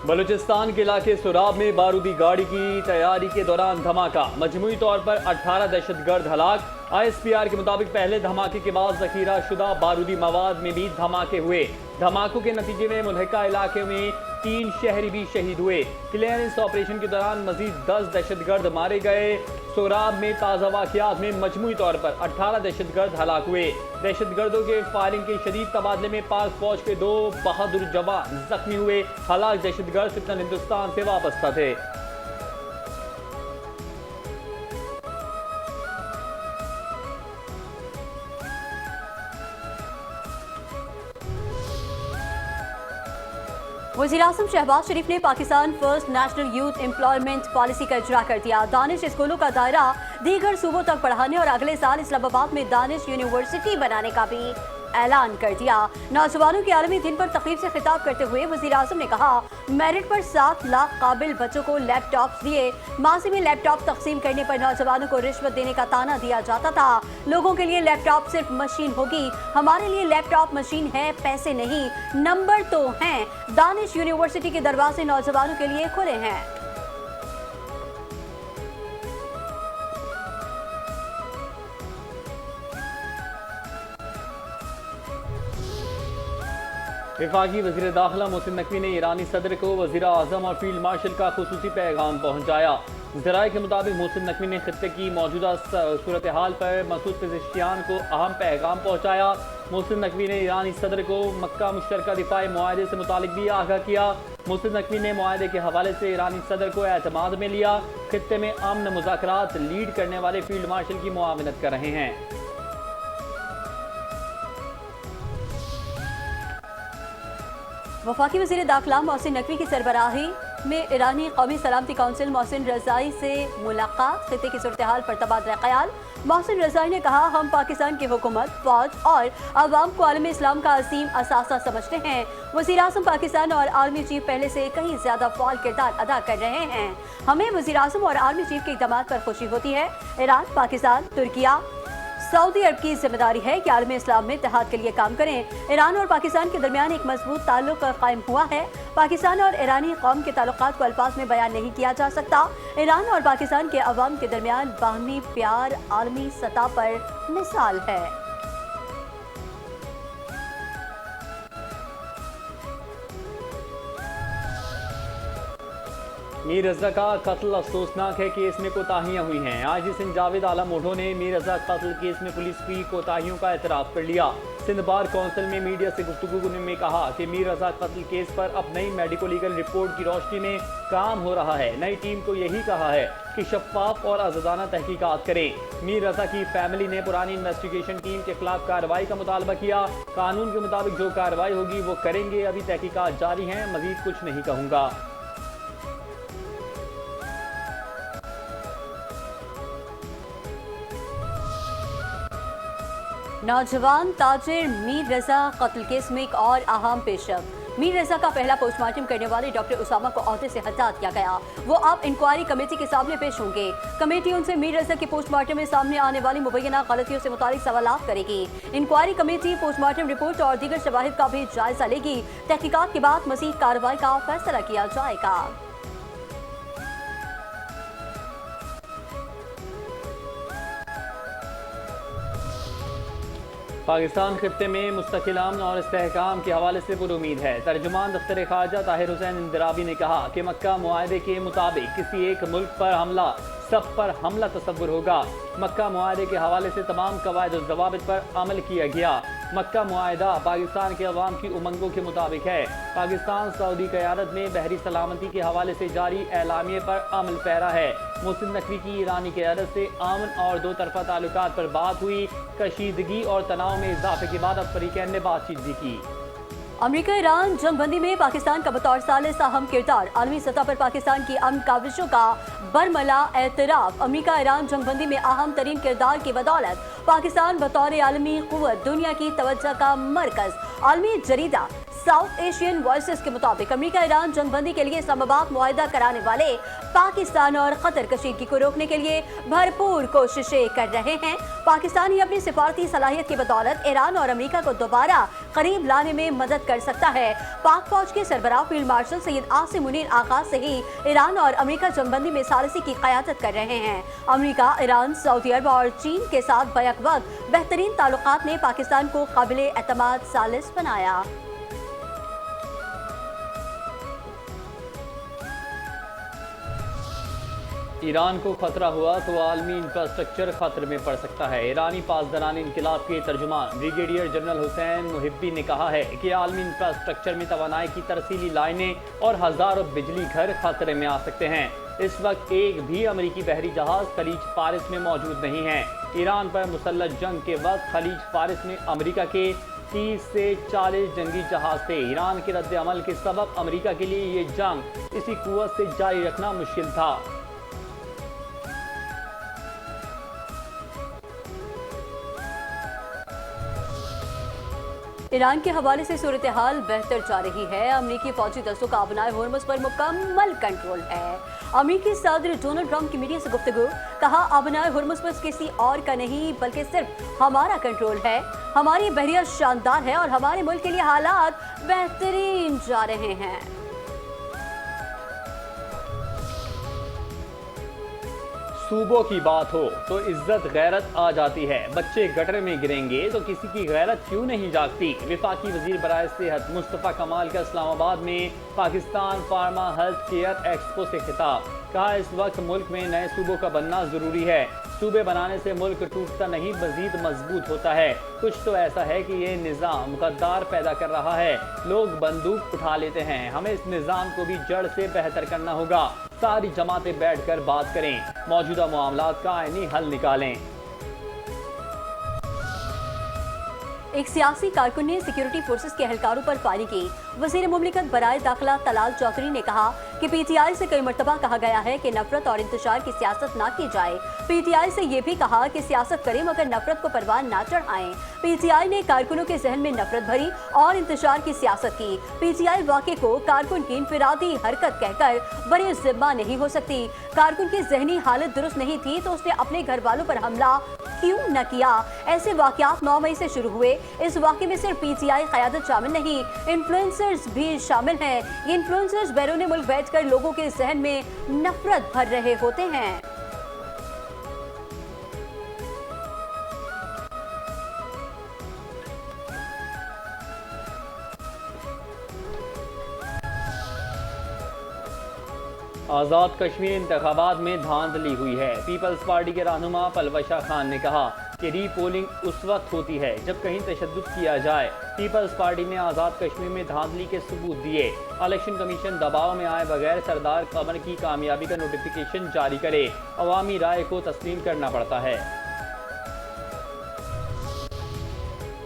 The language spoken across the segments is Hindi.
बलूचिस्तान के इलाके सुराब में बारूदी गाड़ी की तैयारी के दौरान धमाका, मजमूई तौर पर 18 दहशतगर्द हलाक। ISPR के मुताबिक पहले धमाके के बाद जखीरा शुदा बारूदी मवाद में भी धमाके हुए। धमाकों के नतीजे में मुल्हिका इलाके में 3 शहरी भी शहीद हुए। क्लियरेंस ऑपरेशन के दौरान मजीद 10 दहशतगर्द मारे गए। सोराब में ताज़ा वाक़यात में मजमूई तौर पर 18 दहशतगर्द हलाक हुए। दहशतगर्दों के फायरिंग के शदीद तबादले में पाक फौज के 2 बहादुर जवान जख्मी हुए। हलाक दहशतगर्द फितनत हिंदुस्तान से वाबस्ता थे। वज़ीर-ए-आज़म शहबाज शरीफ ने Pakistan first national youth employment policy का इजरा कर दिया। दानिश स्कूलों का दायरा दीगर सूबों तक बढ़ाने और अगले साल इस्लामाबाद में दानिश यूनिवर्सिटी बनाने का भी ऐलान कर दिया। नौजवानों के आलमी दिन पर तकरीब से खिताब करते हुए वज़ीर-ए-आज़म ने कहा, मेरिट पर 7 लाख काबिल बच्चों को लैपटॉप दिए। माजी में लैपटॉप तकसीम करने पर नौजवानों को रिश्वत देने का ताना दिया जाता था। लोगों के लिए लैपटॉप सिर्फ मशीन होगी, हमारे लिए लैपटॉप मशीन है, पैसे नहीं, नंबर तो हैं। दानिश यूनिवर्सिटी के दरवाजे नौजवानों के लिए खुले हैं। वफाकी वज़ीर दाखिला मोहसिन नकवी ने ईरानी सदर को वज़ीर आज़म और फील्ड मार्शल का खुसूसी पैगाम पहुँचाया। ज़राए के मुताबिक मोहसिन नकवी ने खत्ते की मौजूदा सूरत हाल पर मसूद पेज़ेश्कियान को अहम पैगाम पहुँचाया। मोहसिन नकवी ने ईरानी सदर को मक्का मुश्तरका दिफाई मुआहदे से मुतालिक भी आगाह किया। मोहसिन नकवी ने मुआहदे के हवाले से ईरानी सदर को एतमाद में लिया। खत्ते में अमन मुज़ाकरात लीड करने वाले फील्ड मार्शल की मुआवनत कर रहे हैं। वफाकी वज़ीर दाखिला मोहसिन नकवी की सरबराही में ईरानी कौमी सलामती काउंसिल मोहसिन रज़ाई से मुलाकात। खित्ते की सूरत हाल पर तबादला ख्याल। मोहसिन रज़ाई ने कहा, हम पाकिस्तान की हुकूमत, फौज और अवाम को आलमी इस्लाम का असीम असासा समझते हैं। वज़ीर-ए-आज़म पाकिस्तान और आर्मी चीफ पहले से कहीं ज्यादा फ़ाल किरदार अदा कर रहे हैं। हमें वज़ीर-ए-आज़म और आर्मी चीफ के इक़दामात पर खुशी होती है। ईरान, पाकिस्तान, तुर्किया, सऊदी अरब की जिम्मेदारी है कि आलमी इस्लाम में इत्तेहाद के लिए काम करें। ईरान और पाकिस्तान के दरमियान एक मजबूत ताल्लुक कायम हुआ है। पाकिस्तान और ईरानी कौम के ताल्लुकात को अल्फाज में बयान नहीं किया जा सकता। ईरान और पाकिस्तान के अवाम के दरमियान बाहमी प्यार आलमी सतह पर मिसाल है। मीर रज़ा का कत्ल अफसोसनाक है, केस में कोताहियां हुई हैं। आईजी सिंध जावेद आलम ओढो ने मीर रज़ा कत्ल केस में पुलिस की कोताहियों का एतराफ़ कर लिया। सिंध बार काउंसिल में मीडिया से गुफ्तगू में कहा कि मीर रज़ा कत्ल केस पर अब नई मेडिको लीगल रिपोर्ट की रोशनी में काम हो रहा है। नई टीम को यही कहा है कि शफाफ और आज़ादाना तहकीकात करें। मीर रज़ा की फैमिली ने पुरानी इन्वेस्टिगेशन टीम के खिलाफ कार्रवाई का मुतालबा किया। कानून के मुताबिक जो कार्रवाई होगी वो करेंगे। अभी तहकीकात जारी हैं, मजीद कुछ नहीं कहूँगा। नौजवान ताजिर मीर रज़ा कत्ल केस में एक और अहम पेशरफ। मीर रज़ा का पहला पोस्टमार्टम करने वाले डॉक्टर उसामा को ओहदे से हटा दिया गया। वो अब इंक्वायरी कमेटी के सामने पेश होंगे। कमेटी उनसे मीर रज़ा के पोस्टमार्टम में सामने आने वाली मुबैना गलतियों से मुतालिक सवालात करेगी। इंक्वायरी कमेटी पोस्टमार्टम रिपोर्ट और दीगर शवाहिद का भी जायजा लेगी। तहकीकात के बाद मज़ीद कार्रवाई का फैसला किया जाएगा। पाकिस्तान खित्ते में मुस्तकिल अमन और इस्तेहकाम के हवाले से पुरुमीद है। तर्जुमान दफ्तर खारजा ताहिर हुसैन इंदिराबी ने कहा कि मक्का मुआहदे के मुताबिक किसी एक मुल्क पर हमला सब पर हमला तस्वुर होगा। मक्का मुआहदे के हवाले से तमाम कवायद और ज़वाबित पर अमल किया गया। मक्का मुआहदा पाकिस्तान के अवाम की उमंगों के मुताबिक है। पाकिस्तान सऊदी क़यादत में बहरी सलामती के हवाले से जारी एलामिये पर अमल पैरा है। मोहसिन नकवी की ईरानी क़यादत से अमन और दो तरफा ताल्लुकात पर बात हुई। कशीदगी और तनाव में इजाफे के बाद अब फरीकैन ने बातचीत भी की। अमेरिका ईरान जंगबंदी में पाकिस्तान का बतौर सालिस अहम किरदार। आलमी सतह पर पाकिस्तान की अमन काविशों का बरमला एतराफ। अमेरिका ईरान जंगबंदी में अहम तरीन किरदार की बदौलत पाकिस्तान बतौर आलमी कुव्वत दुनिया की तवज्जो का मरकज। आलमी जरीदा साउथ एशियन वॉइसेस के मुताबिक अमेरिका ईरान जंगबंदी के लिए इस्लामाबाद मुआहदा कराने वाले पाकिस्तान और कतर कशीदगी को रोकने के लिए भरपूर कोशिशें कर रहे हैं। पाकिस्तान ही अपनी सिफारती सलाहियत की बदौलत ईरान और अमेरिका को दोबारा करीब लाने में मदद कर सकता है। पाक फौज के सरबराह फील्ड मार्शल सैयद आसिम मुनीर आगाज से ही ईरान और अमेरिका जंगबंदी में सालिसी की क़यादत कर रहे हैं। अमेरिका, ईरान, सऊदी अरब और चीन के साथ बैक वक्त बेहतरीन ताल्लुकात ने पाकिस्तान को काबिल एतमाद सालिस बनाया। ईरान को खतरा हुआ तो आलमी इंफ्रास्ट्रक्चर खतरे में पड़ सकता है। ईरानी पासदारान इनकलाब के तर्जुमान ब्रिगेडियर जनरल हुसैन मुहिब्बी ने कहा है कि आलमी इंफ्रास्ट्रक्चर में तवानाई की तरसीली लाइनें और हज़ारों बिजली घर खतरे में आ सकते हैं। इस वक्त एक भी अमरीकी बहरी जहाज खलीज फारिस में मौजूद नहीं है। ईरान पर मुसल्लत जंग के वक्त खलीज फारिस में अमरीका के 30 से 40 जंगी जहाज थे। ईरान के रद्द अमल के सबब अमरीका के लिए ये जंग इसी कुव्वत से जारी रखना मुश्किल था। ईरान के हवाले से सूरत हाल बेहतर जा रही है। अमरीकी फौजी दस्तों का अपनाए होर्मुज़ पर मुकम्मल कंट्रोल है। अमरीकी सदर डोनाल्ड ट्रंप की मीडिया से गुफ्तगू, कहा अपनाए होर्मुज़ पर किसी और का नहीं बल्कि सिर्फ हमारा कंट्रोल है। हमारी बहरिया शानदार है और हमारे मुल्क के लिए हालात बेहतरीन जा रहे हैं। सूबों की बात हो तो इज्जत गैरत आ जाती है। बच्चे गटर में गिरेंगे तो किसी की गैरत क्यों नहीं जागती। वफाकी वजीर बराए सेहत मुस्तफ़ा कमाल का इस्लामाबाद में Pakistan pharma health care expo से खिताब, कहा इस वक्त मुल्क में नए सूबों का बनना जरूरी है। सूबे बनाने से मुल्क टूटता नहीं मजीद मजबूत होता है। कुछ तो ऐसा है कि ये निज़ाम गद्दार पैदा कर रहा है। लोग बंदूक उठा लेते हैं। हमें इस निज़ाम को भी जड़ से बेहतर करना होगा। सारी जमातें बैठकर बात करें, मौजूदा मामलात का आईनी हल निकालें। एक सियासी कारकुन ने सिक्योरिटी फोर्सेस के एहलकारों पर फायरिंग की। वजीर मुमलिकत बराए दाखिला तलाल चौधरी ने कहा कि पीटीआई से कई मरतबा कहा गया है कि नफरत और इंतशार की सियासत ना की जाए। पीटीआई से ये भी कहा कि सियासत करें मगर नफरत को परवान ना चढ़ाएं। पीटीआई ने कारकुनों के जहन में नफरत भरी और इंतशार की सियासत की। पीटीआई वाक़े को कारकुन की इनफिरादी हरकत कहकर बरे जिम्मा नहीं हो सकती। कारकुन की जहनी हालत दुरुस्त नहीं थी तो उसने अपने घर वालों पर हमला क्यों न किया। ऐसे वाक़यात 9 मई से शुरू हुए। इस वाक़े में सिर्फ पीटीआई क़यादत शामिल नहीं, इन्फ्लुएंसर्स भी शामिल हैं। ये इन्फ्लुएंसर्स बैरून मुल्क बैठकर लोगों के जहन में नफरत भर रहे होते हैं। आज़ाद कश्मीर इंतखाबात में धांधली हुई है। पीपल्स पार्टी के रहनुमा पलवशा खान ने कहा कि रीपोलिंग उस वक्त होती है जब कहीं तशद्दुद किया जाए। पीपल्स पार्टी ने आज़ाद कश्मीर में धांधली के सबूत दिए। इलेक्शन कमीशन दबाव में आए बगैर सरदार कमर की कामयाबी का नोटिफिकेशन जारी करे। अवामी राय को तस्लीम करना पड़ता है।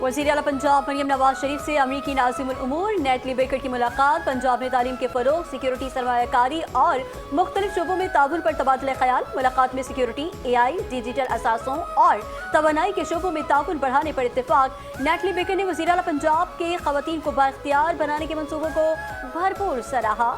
वज़ीर आला पंजाब मरियम नवाज शरीफ से अमरीकी नाज़िमुल उमूर नेटली बेकर की मुलाकात। पंजाब में तालीम के फ़रोग़, सिक्योरिटी, सरमायाकारी और मुख्तलिफ शोबों में ताउन पर तबादला ख्याल। मुलाकात में सिक्योरिटी, AI, डिजिटल असासों और तवानाई के शोबों में ताउन बढ़ाने पर इत्तेफाक। नेटली बेकर ने वज़ीर आला पंजाब के ख़वातीन को बाइख्तियार बनाने के मंसूबों को भरपूर सराहा।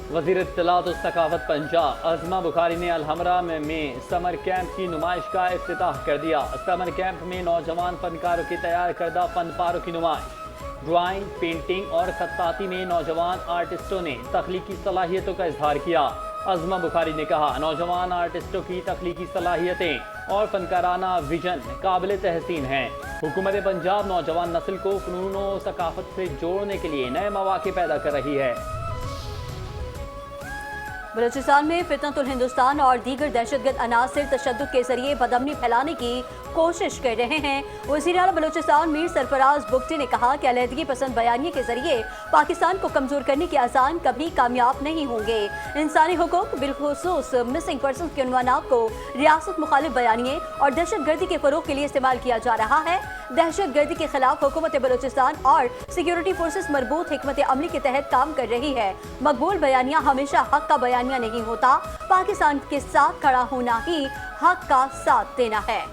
वज़ीर इत्तलात और सकाफत पंजाब अज़मा बुखारी ने अलहमरा में समर कैंप की नुमाइश का इफ्तिताह कर दिया। समर कैंप में नौजवान फनकारों के तैयार करदा फनपारों की नुमाइश। ड्राइंग, पेंटिंग और खत्ताती में नौजवान आर्टिस्टों ने तख्लीकी सलाहियतों का इजहार किया। अज़मा बुखारी ने कहा नौजवान आर्टिस्टों की तख्लीकी सलाहियतें और फनकाराना विजन काबिल तहसीन हैं। हुकूमत पंजाब नौजवान नस्ल को फ़नून और सकाफत से जोड़ने के लिए नए मौक़े पैदा कर रही है। बलूचिस्तान में फितनतुल हिंदुस्तान और दीगर दहशतगर्द अनासिर तशद्दुद के जरिए बदअमनी फैलाने की कोशिश कर रहे हैं। वज़ीर आला बलूचिस्तान मीर सरफराज बुगटी ने कहा कि अलहदगी पसंद बयानिए के जरिए पाकिस्तान को कमजोर करने के आसान कभी कामयाब नहीं होंगे। इंसानी हुकूक बिलखुसूस मिसिंग पर्सन के उन्वानात को रियासत मुखालिफ बयानिए और दहशत गर्दी के फरोग के लिए इस्तेमाल किया जा रहा है। दहशत गर्दी के खिलाफ हुकूमत बलूचिस्तान और सिक्योरिटी फोर्सेस मजबूत हिकमत अमली के तहत काम कर रही है। मकबूल बयानिया हमेशा हक का बयानिया नहीं होता, पाकिस्तान के साथ खड़ा होना ही हक का साथ देना है।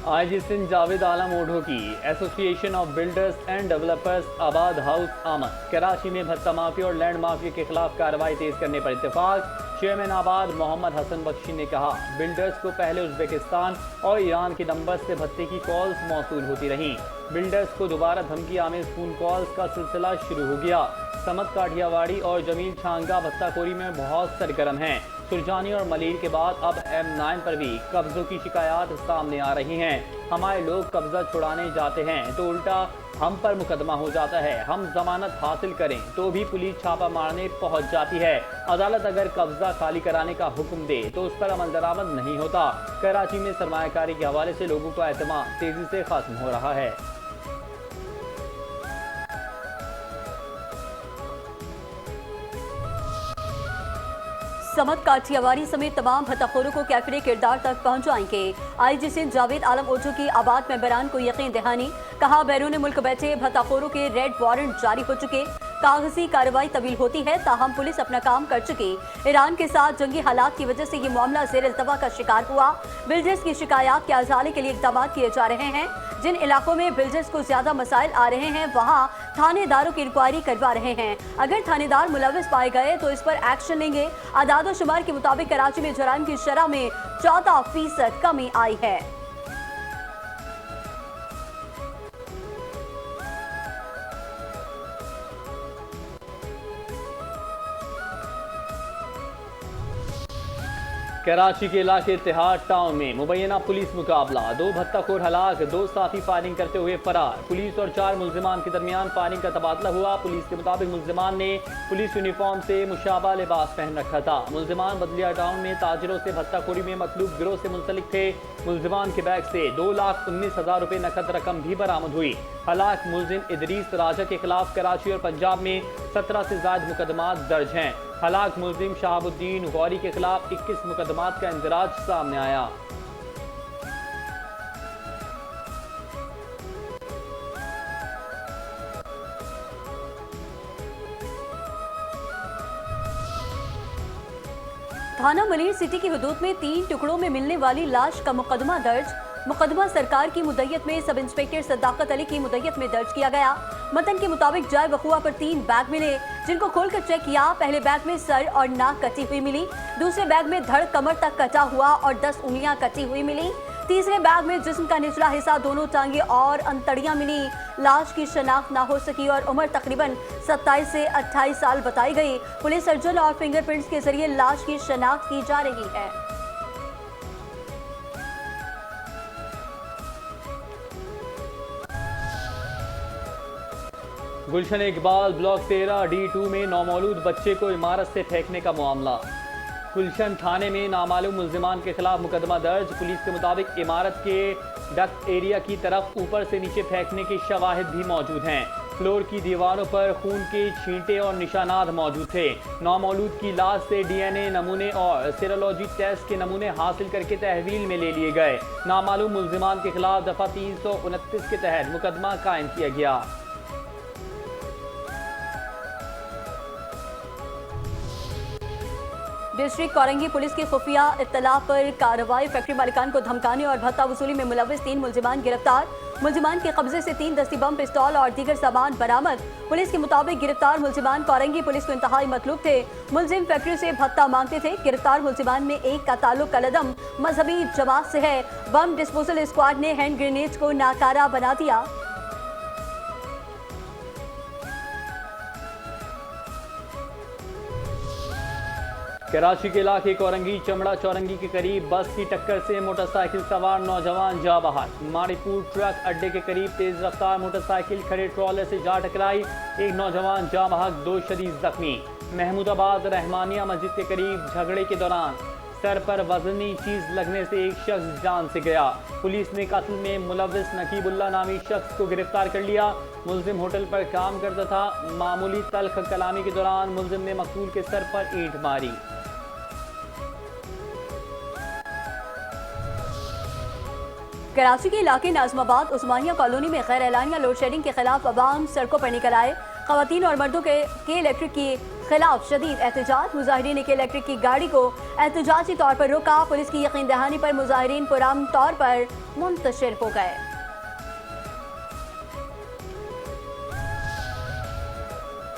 आईजी सिंध जावेद आलम ओढ़ो की association of builders and developers आबाद हाउस आमद कराची में भत्ता माफिया और लैंड माफिया के खिलाफ कार्रवाई तेज करने पर इत्तेफाक। चेयरमैन आबाद मोहम्मद हसन बख्शी ने कहा, बिल्डर्स को पहले उज्बेकिस्तान और ईरान के नंबर से भत्ते की कॉल्स मौसूल होती रहीं। बिल्डर्स को दोबारा धमकी आमेज फोन कॉल्स का सिलसिला शुरू हो गया। समत काठियावाड़ी और जमील छांगा भत्ताखोरी में बहुत सरगर्म हैं। सुरजानी और मलीर के बाद अब M9 पर भी कब्जों की शिकायत सामने आ रही हैं। हमारे लोग कब्जा छुड़ाने जाते हैं तो उल्टा हम पर मुकदमा हो जाता है। हम जमानत हासिल करें तो भी पुलिस छापा मारने पहुंच जाती है। अदालत अगर कब्जा खाली कराने का हुक्म दे तो उस पर अमल दरामद नहीं होता। कराची में सरमायाकारी के हवाले से लोगों का एतमाद तेजी से खत्म हो रहा है। समत काठियावाड़ी समेत तमाम भत्ताखोरों को कैफरे किरदार तक पहुंचाएंगे। आईजी सिंध जावेद आलम ओझो की आबाद मेंबरान को यकीन दहानी, कहा बैरून मुल्क बैठे भत्ताखोरों के रेड वारंट जारी हो चुके। कागजी कार्रवाई तवील होती है, ताहम पुलिस अपना काम कर चुकी। ईरान के साथ जंगी हालात की वजह से ये मामला ज़ेर इल्तवा का शिकार हुआ। बिल्डर्स की शिकायत के अजाले के लिए इकदाम किए जा रहे हैं। जिन इलाकों में बिल्डर्स को ज्यादा मसाइल आ रहे हैं वहाँ थानेदारों की इंक्वायरी करवा रहे हैं। अगर थानेदार मुलविस पाए गए तो इस पर एक्शन लेंगे। आदाद शुमार के मुताबिक कराची में जराइम की शरह में 14% कमी आई है। कराची के इलाके इत्तेहाद टाउन में मुबैना पुलिस मुकाबला, 2 भत्ताखोर हलाक, 2 साथी फायरिंग करते हुए फरार। पुलिस और 4 मुल्जिमान के दरमियान फायरिंग का तबादला हुआ। पुलिस के मुताबिक मुल्जिमान ने पुलिस यूनिफॉर्म से मुशाबा लिबास पहन रखा था। मुल्जिमान बदलिया टाउन में ताजिरों से भत्ताखोरी में मतलूब गिरोह से मुंसलिक थे। मुल्जिमान के बैग से 2,19,000 रुपये नकद रकम भी बरामद हुई। हलाक मुल्जिम इदरीस राजा के खिलाफ कराची और पंजाब में 17 से ज्यादा मुकदमात दर्ज हैं। हलाक मुल्जिम शहाबुद्दीन गौरी के खिलाफ 21 मुकदमात का इंदराज सामने आया। थाना मलीर सिटी की हदूद में 3 टुकड़ों में मिलने वाली लाश का मुकदमा दर्ज। मुकदमा सरकार की मुद्दत में सब इंस्पेक्टर सदाकत अली की मुद्दत में दर्ज किया गया। मतन के मुताबिक जाय वकुआ पर 3 बैग मिले, जिनको खोलकर चेक किया। पहले बैग में सर और नाक कटी हुई मिली, दूसरे बैग में धड़ कमर तक कटा हुआ और 10 उंगलियां कटी हुई मिली, तीसरे बैग में जिस्म का निचला हिस्सा, दोनों टांगे और अंतड़ियां मिली। लाश की शनाख्त ना हो सकी और उम्र तकरीबन 27 से 28 साल बताई गई। पुलिस सर्जन और फिंगरप्रिंट्स के जरिए लाश की शनाख्त की जा रही है। गुलशन इकबाल ब्लॉक 13 D2 में नौमौलूद बच्चे को इमारत से फेंकने का मामला। गुलशन थाने में नामालूम मुल्जिमान के खिलाफ मुकदमा दर्ज। पुलिस के मुताबिक इमारत के डक्ट एरिया की तरफ ऊपर से नीचे फेंकने के शवाहिद भी मौजूद हैं। फ्लोर की दीवारों पर खून के छींटे और निशानात मौजूद थे। नौमौलूद की लाश से DNA नमूने और सीरोलॉजी टेस्ट के नमूने हासिल करके तहवील में ले लिए गए। नामालूम मुल्जिमान के खिलाफ दफा 329 के तहत मुकदमा कायम किया गया। डिस्ट्रिक्ट कोरंगी पुलिस की खुफिया इत्तला पर कार्रवाई। फैक्ट्री मालिकान को धमकाने और भत्ता वसूली में मुलविस 3 मुल्जिमान गिरफ्तार। मुल्जिमान के कब्जे से 3 दस्ती बम, पिस्तौल और दीगर सामान बरामद। पुलिस के मुताबिक गिरफ्तार मुल्जिमान कोरंगी पुलिस को इंतहाई मतलूब थे। मुल्जिम फैक्ट्री से भत्ता मांगते थे। गिरफ्तार मुल्जिमान में एक का ताल्लुक कलदम मजहबी जमात से है। बम डिस्पोजल स्क्वाड ने हैंड ग्रेनेड को नाकारा बना दिया। कराची के इलाके कोरंगी चमड़ा चौरंगी के करीब बस की टक्कर से मोटरसाइकिल सवार नौजवान जा बहाल। माड़ीपुर ट्रक अड्डे के करीब तेज रफ्तार मोटरसाइकिल खड़े ट्रॉले से जा टकराई। एक नौजवान जा बहक, 2 शदीद जख्मी। महमूदाबाद रहमानिया मस्जिद के करीब झगड़े के दौरान सर पर वजनी चीज लगने से एक शख्स जान से गया। पुलिस ने कत्ल में मुलविस नकीबुल्ला नामी शख्स को गिरफ्तार कर लिया। मुल्जिम होटल पर काम करता था। मामूली तल्ख कलामी के दौरान मुल्जिम ने मकतूल के सर पर ईंट मारी। कराची के इलाके नाज़माबाद उस्मानिया कॉलोनी में गैर एलानिया लोड शेडिंग के खिलाफ अवाम सड़कों पर निकल आए। खवातीन और मर्दों के इलेक्ट्रिक के खिलाफ शदीद एहतजाज। मुजाहिरीन के इलेक्ट्रिक की गाड़ी को एहतजाजी तौर पर रोका। पुलिस की यकीन दहानी पर मुजाहिरीन पुरअमन तौर पर मुंतशिर हो गए।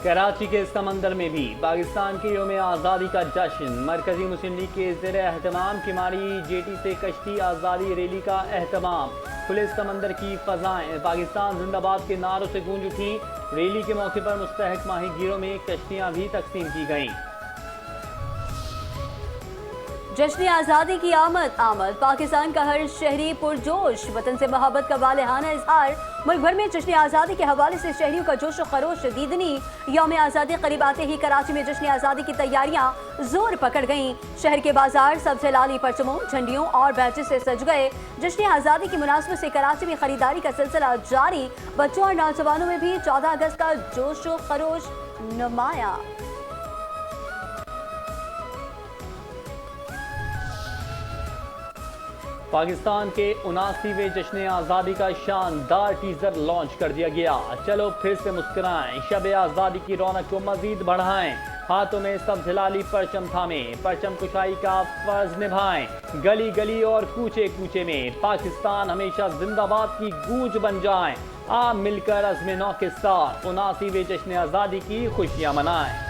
कराची के समंदर में भी पाकिस्तान के यौम आज़ादी का जश्न। मरकजी मुस्लिम लीग के ज़ेरे एहतमाम किमारी जेटी से कश्ती आज़ादी रैली का एहतमाम। खुले समंदर की फ़ज़ाएं पाकिस्तान जिंदाबाद के नारों से गूंज उठी। रैली के मौके पर मुस्तहक माहीगीरों में कश्तियाँ भी तकसीम की गईं। जश्न आज़ादी की आमद पाकिस्तान का हर शहरी पुरजोश। वतन से मोहब्बत का वालेहाना इजहार। मुल्क भर में जश्न आज़ादी के हवाले से शहरियों का जोश व खरोश दीदनी। यौम आज़ादी करीब आते ही कराची में जश्न आज़ादी की तैयारियां जोर पकड़ गईं। शहर के बाजार सबसे लाली परचमों, झंडियों और बैचेस से सज गए। जश्न आज़ादी की मुनासबत से कराची में खरीदारी का सिलसिला जारी। बच्चों और नौजवानों में भी 14 अगस्त का जोश व खरोश नुमाया। पाकिस्तान के 79वें जश्न आज़ादी का शानदार टीजर लॉन्च कर दिया गया। चलो फिर से मुस्कुराएं, शब आज़ादी की रौनक को मजीद बढ़ाएं। हाथों में सब हिलाली परचम थामें, परचम कुशाई का फर्ज निभाएं। गली गली और कूचे कूचे में पाकिस्तान हमेशा जिंदाबाद की गूंज बन जाएं। आप मिलकर अज़्म नौ के साथ 79वें जश्न आज़ादी की खुशियाँ मनाएं।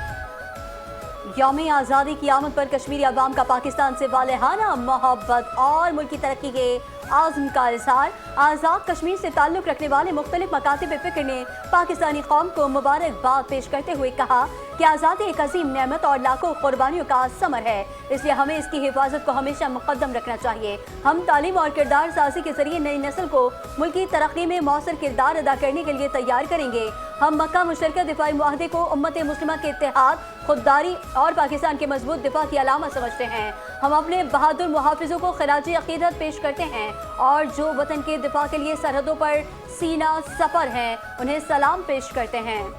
यौम आज़ादी की आमद पर कश्मीरी अवाम का पाकिस्तान से वालेहाना मोहब्बत और मुल्क की तरक्की के आज़म का इज़हार। आज़ाद कश्मीर से ताल्लुक़ रखने वाले मुख्तलिफ मकातिब फ़िक्र ने पाकिस्तानी कौम को मुबारकबाद पेश करते हुए कहा कि आज़ादी एक अजीम नेमत और लाखों कुर्बानियों का समर है, इसलिए हमें इसकी हिफाजत को हमेशा मुक़द्दम रखना चाहिए। हम तालीम और किरदार साजी के जरिए नई नस्ल को मुल्क की तरक्की में मौसर किरदार अदा करने के लिए तैयार करेंगे। हम मक्का मुशतरका दिफाई मुआहदे को उम्मत मुस्लिमा के इत्तेहाद, खुददारी और पाकिस्तान के मजबूत दिफा की अलामत समझते हैं। हम अपने बहादुर मुहाफिजों को खिराजी अकीदत पेश करते हैं और जो वतन के दिफा के लिए सरहदों पर सीना सफर हैं, उन्हें सलाम पेश करते हैं।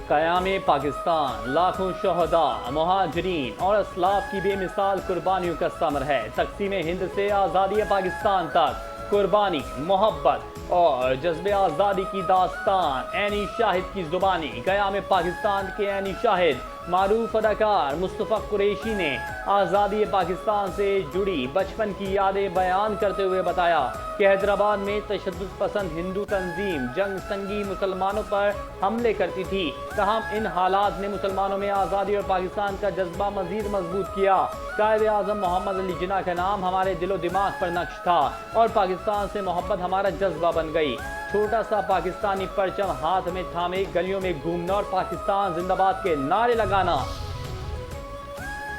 क़याम पाकिस्तान लाखों शहदा, मुहाजिरीन और असलाफ की बेमिसाल कुर्बानियों का समर है। तक़सीम हिंद से आज़ादी पाकिस्तान तक कुर्बानी, मोहब्बत और जज्बे आज़ादी की दास्तान ऐनी शाहिद की ज़ुबानी। क़याम पाकिस्तान के ऐनी शाहिद मारूफ अदाकार मुस्तफ़ा कुरैशी ने आज़ादी पाकिस्तान से जुड़ी बचपन की यादें बयान करते हुए बताया कि हैदराबाद में तशद्दुद पसंद हिंदू तंजीम जंग संगी मुसलमानों पर हमले करती थी। तहम इन हालात ने मुसलमानों में आज़ादी और पाकिस्तान का जज्बा मजीद मजबूत किया। कायद आज़म मोहम्मद अली जिन्ना का नाम हमारे दिलो दिमाग पर नक्श था और पाकिस्तान से मोहब्बत हमारा जज्बा बन गई। छोटा सा पाकिस्तानी परचम हाथ में थामे गलियों में घूमना और पाकिस्तान जिंदाबाद के नारे लगाना।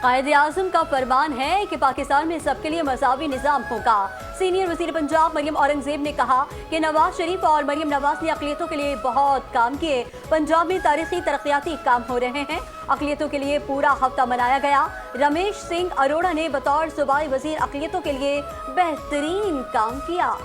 कायद आज़म का फरमान है कि पाकिस्तान में सबके लिए मसावी निज़ाम होगा। सीनियर वज़ीर पंजाब मरियम औरंगज़ेब ने कहा कि नवाज शरीफ और मरियम नवाज ने अक़लियतों के लिए बहुत काम किए। पंजाब में तारीखी तरक्याती काम हो रहे हैं। अक़लियतों के लिए पूरा हफ्ता मनाया गया। रमेश सिंह अरोड़ा ने बतौर सूबाई वज़ीर अक़लियतों के लिए बेहतरीन काम किया।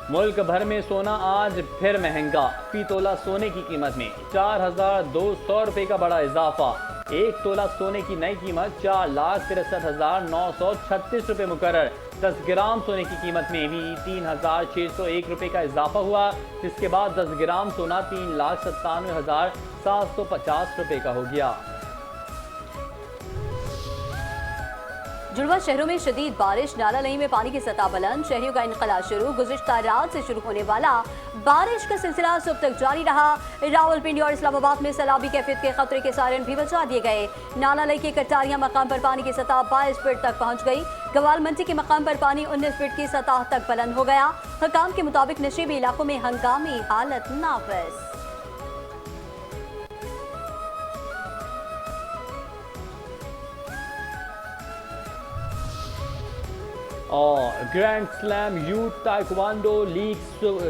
मुल्क भर में सोना आज फिर महंगा। फी तोला सोने की कीमत में 4,200 रुपये का बड़ा इजाफा। एक तोला सोने की नई कीमत 4,63,936 रुपये मुकर्रर। 10 ग्राम सोने की कीमत में भी 3,601 रुपये का इजाफा हुआ, जिसके बाद 10 ग्राम सोना 3,97,750 रुपये का हो गया। जुड़वा शहरों में शदीद बारिश, नाला नई में पानी की सतह बुलंद। शहरियों का इनकला शुरू। गुज़िश्ता रात से शुरू होने वाला बारिश का सिलसिला सुबह तक जारी रहा। रावलपिंडी और इस्लामाबाद में सैलाबी कैफियत के खतरे के सायरन भी बचा दिए गए। नाला नई के कटारिया मकाम पर पानी की सतह 22 फीट तक पहुँच गई। गवाल मंडी के मकाम पर पानी 19 फीट की सतह तक बुलंद हो गया। हुकाम के मुताबिक नशीबी इलाकों में हंगामी हालत नाफिज। और grand slam youth taekwondo league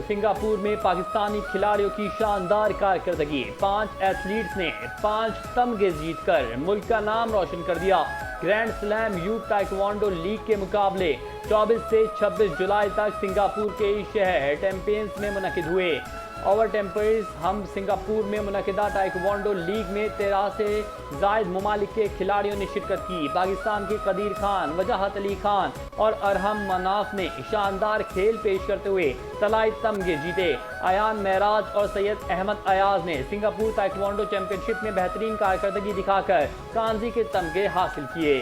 Singapore में पाकिस्तानी खिलाड़ियों की शानदार कारकर्दगी। 5 एथलीट्स ने 5 तमगे जीतकर मुल्क का नाम रोशन कर दिया। Grand slam youth taekwondo league के मुकाबले 24 से 26 जुलाई तक सिंगापुर के शहर टेम्पेन्स में मुनक़िद हुए। ओवर टेम्पर्स हम सिंगापुर में मुनक़िदा ताइक्वांडो लीग में 13 से ज़ायद ममालिक के खिलाड़ियों ने शिरकत की। पाकिस्तान के कदीर खान, वजाहत अली खान और अरहम मनाफ ने शानदार खेल पेश करते हुए तलाई तमगे जीते। अयान महराज और सैयद अहमद अयाज ने सिंगापुर ताइक्वांडो चैंपियनशिप में बेहतरीन कारकर्दगी दिखाकर कांजी के तमगे हासिल किए।